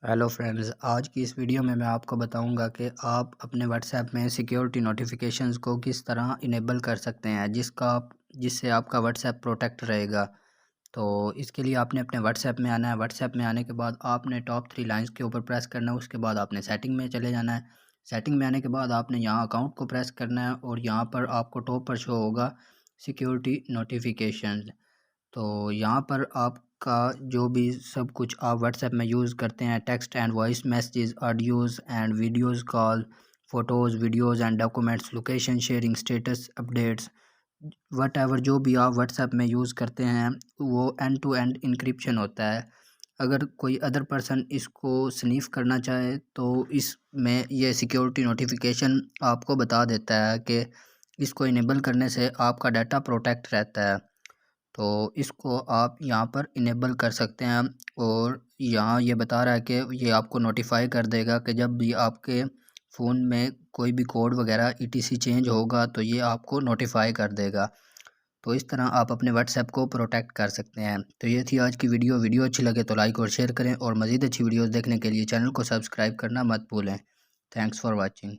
Hello friends, आज की इस वीडियो में मैं आपको बताऊंगा कि आप अपने व्हाट्सएप में सिक्योरिटी नोटिफिकेशंस को किस तरह इनेबल कर सकते हैं जिससे आपका व्हाट्सएप प्रोटेक्ट रहेगा। तो इसके लिए आपने अपने व्हाट्सएप में आना है। व्हाट्सएप में आने के बाद आपने टॉप 3 लाइंस के ऊपर प्रेस करना है। उसके बाद आपने सेटिंग में चले जाना है। सेटिंग में आने के बाद आपने यहाँ अकाउंट को प्रेस करना है और यहाँ पर आपको टॉप पर शो होगा सिक्योरिटी नोटिफिकेशन। तो यहाँ पर आपका जो भी सब कुछ आप व्हाट्सएप में यूज़ करते हैं, text and voice messages, audios and videos call, photos, videos and documents, location sharing, status updates, whatever जो भी आप व्हाट्सएप में यूज़ करते हैं वो एंड टू एंड इंक्रिप्शन होता है। अगर कोई अदर पर्सन इसको स्नीफ करना चाहे तो इसमें ये सिक्योरिटी नोटिफिकेशन आपको बता देता है कि इसको इनेबल करने से आपका डाटा प्रोटेक्ट रहता है। तो इसको आप यहाँ पर इनेबल कर सकते हैं और यहाँ ये बता रहा है कि ये आपको नोटिफाई कर देगा कि जब भी आपके फ़ोन में कोई भी कोड वगैरह ईटीसी चेंज होगा तो ये आपको नोटिफाई कर देगा। तो इस तरह आप अपने व्हाट्सएप को प्रोटेक्ट कर सकते हैं। तो ये थी आज की वीडियो अच्छी लगे तो लाइक और शेयर करें और मज़ीद अच्छी वीडियोज़ देखने के लिए चैनल को सब्सक्राइब करना मत भूलें। Thanks for watching.